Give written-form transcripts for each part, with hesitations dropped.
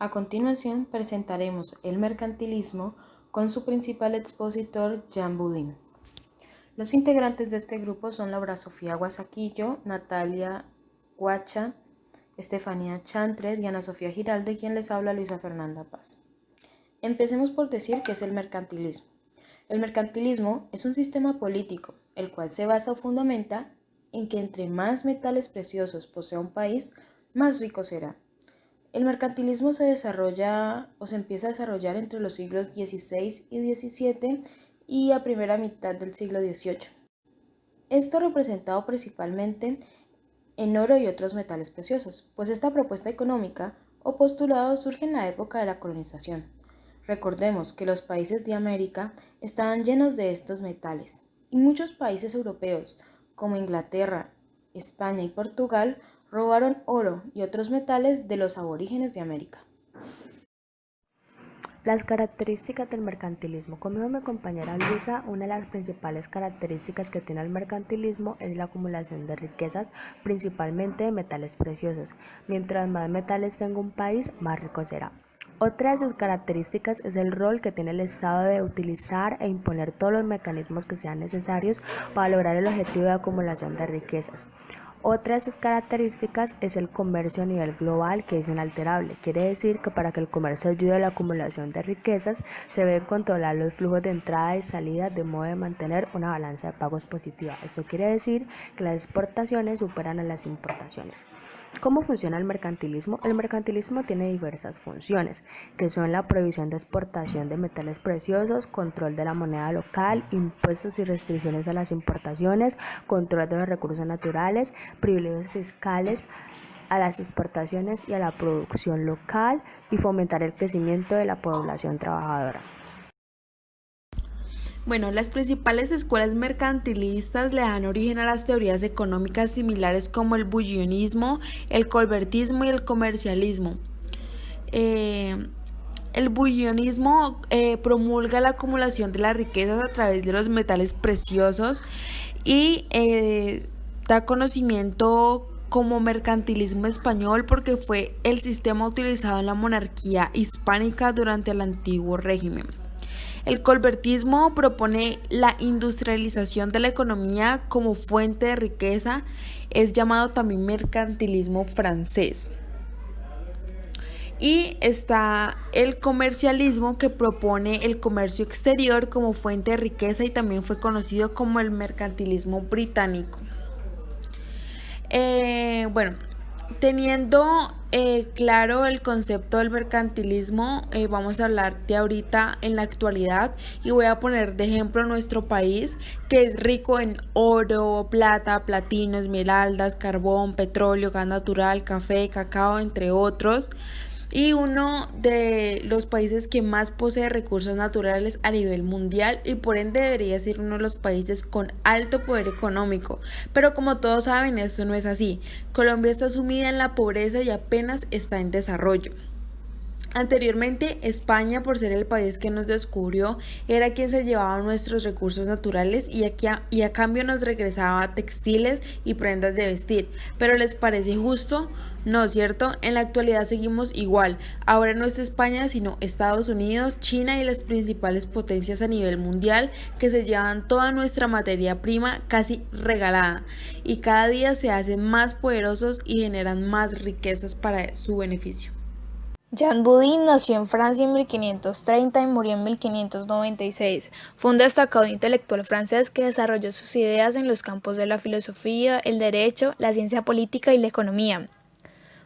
A continuación presentaremos el mercantilismo con su principal expositor Jean Boudin. Los integrantes de este grupo son Laura Sofía Guasaquillo, Natalia Guacha, Estefanía Chantre, Diana Sofía Giraldo y quien les habla Luisa Fernanda Paz. Empecemos por decir qué es el mercantilismo. El mercantilismo es un sistema político, el cual se basa o fundamenta en que entre más metales preciosos posea un país, más rico será. El mercantilismo se desarrolla o se empieza a desarrollar entre los siglos XVI y XVII y a primera mitad del siglo XVIII. Esto representado principalmente en oro y otros metales preciosos, pues esta propuesta económica o postulado surge en la época de la colonización. Recordemos que los países de América estaban llenos de estos metales y muchos países europeos, como Inglaterra, España y Portugal, robaron oro y otros metales de los aborígenes de América. Las características del mercantilismo. Como dijo mi compañera Luisa, una de las principales características que tiene el mercantilismo es la acumulación de riquezas, principalmente de metales preciosos. Mientras más metales tenga un país, más rico será. Otra de sus características es el rol que tiene el Estado de utilizar e imponer todos los mecanismos que sean necesarios para lograr el objetivo de acumulación de riquezas. Otra de sus características es el comercio a nivel global, que es inalterable. Quiere decir que para que el comercio ayude a la acumulación de riquezas, se deben controlar los flujos de entrada y salida de modo de mantener una balanza de pagos positiva. Eso quiere decir que las exportaciones superan a las importaciones. ¿Cómo funciona el mercantilismo? El mercantilismo tiene diversas funciones, que son la prohibición de exportación de metales preciosos, control de la moneda local, impuestos y restricciones a las importaciones, control de los recursos naturales, privilegios fiscales a las exportaciones y a la producción local y fomentar el crecimiento de la población trabajadora. Bueno, las principales escuelas mercantilistas le dan origen a las teorías económicas similares como el bullionismo, el colbertismo y el comercialismo. El bullionismo promulga la acumulación de las riquezas a través de los metales preciosos y da conocimiento como mercantilismo español porque fue el sistema utilizado en la monarquía hispánica durante el antiguo régimen. El colbertismo propone la industrialización de la economía como fuente de riqueza, es llamado también mercantilismo francés. Y está el comercialismo, que propone el comercio exterior como fuente de riqueza y también fue conocido como el mercantilismo británico. Teniendo claro el concepto del mercantilismo, vamos a hablar de ahorita en la actualidad y voy a poner de ejemplo nuestro país, que es rico en oro, plata, platino, esmeraldas, carbón, petróleo, gas natural, café, cacao, entre otros. Y uno de los países que más posee recursos naturales a nivel mundial y por ende debería ser uno de los países con alto poder económico. Pero como todos saben, esto no es así. Colombia está sumida en la pobreza y apenas está en desarrollo. Anteriormente, España, por ser el país que nos descubrió, era quien se llevaba nuestros recursos naturales y a cambio nos regresaba textiles y prendas de vestir. ¿Pero les parece justo? No, ¿cierto? En la actualidad seguimos igual. Ahora no es España, sino Estados Unidos, China y las principales potencias a nivel mundial que se llevan toda nuestra materia prima casi regalada y cada día se hacen más poderosos y generan más riquezas para su beneficio. Jean Boudin nació en Francia en 1530 y murió en 1596. Fue un destacado intelectual francés que desarrolló sus ideas en los campos de la filosofía, el derecho, la ciencia política y la economía.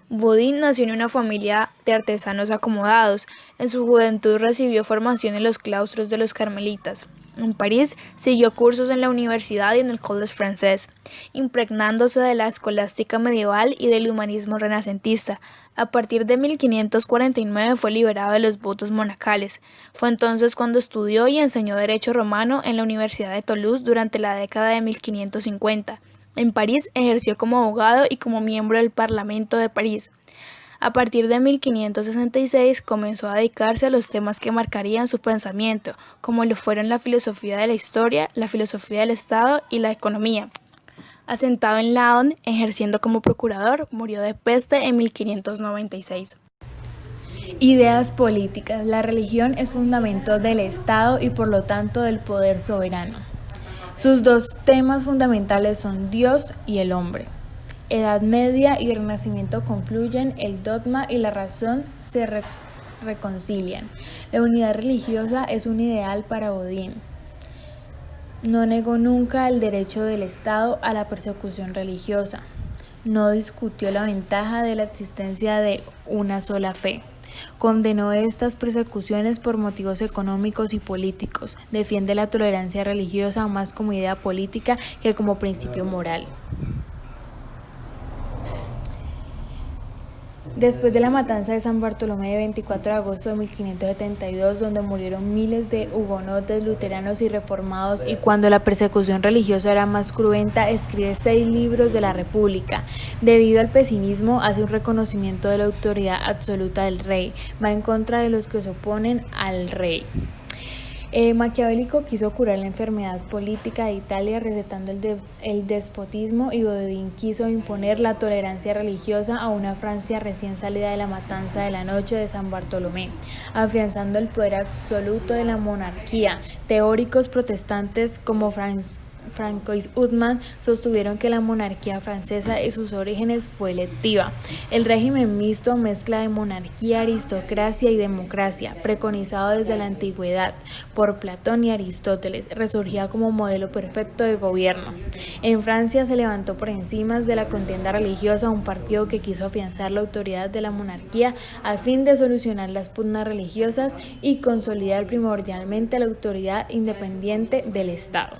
Boudin nació en una familia de artesanos acomodados. En su juventud recibió formación en los claustros de los carmelitas. En París siguió cursos en la universidad y en el Collège Français, impregnándose de la escolástica medieval y del humanismo renacentista. A partir de 1549 fue liberado de los votos monacales. Fue entonces cuando estudió y enseñó Derecho Romano en la Universidad de Toulouse durante la década de 1550. En París ejerció como abogado y como miembro del Parlamento de París. A partir de 1566 comenzó a dedicarse a los temas que marcarían su pensamiento, como lo fueron la filosofía de la historia, la filosofía del Estado y la economía. Asentado en Laon, ejerciendo como procurador, murió de peste en 1596. Ideas políticas. La religión es fundamento del Estado y por lo tanto del poder soberano. Sus dos temas fundamentales son Dios y el hombre. Edad Media y Renacimiento confluyen, el dogma y la razón se reconcilian. La unidad religiosa es un ideal para Bodin. No negó nunca el derecho del Estado a la persecución religiosa. No discutió la ventaja de la existencia de una sola fe. Condenó estas persecuciones por motivos económicos y políticos. Defiende la tolerancia religiosa más como idea política que como principio moral. Después de la matanza de San Bartolomé de 24 de agosto de 1572, donde murieron miles de hugonotes, luteranos y reformados, y cuando la persecución religiosa era más cruenta, escribe 6 libros de la República. Debido al pesimismo, hace un reconocimiento de la autoridad absoluta del rey, va en contra de los que se oponen al rey. Maquiavélico quiso curar la enfermedad política de Italia recetando el despotismo, y Bodin quiso imponer la tolerancia religiosa a una Francia recién salida de la matanza de la noche de San Bartolomé, afianzando el poder absoluto de la monarquía. Teóricos protestantes como Francois Huttman sostuvieron que la monarquía francesa en sus orígenes fue electiva. El régimen mixto, mezcla de monarquía, aristocracia y democracia, preconizado desde la antigüedad por Platón y Aristóteles, resurgía como modelo perfecto de gobierno. En Francia se levantó por encima de la contienda religiosa un partido que quiso afianzar la autoridad de la monarquía a fin de solucionar las pugnas religiosas y consolidar primordialmente la autoridad independiente del Estado.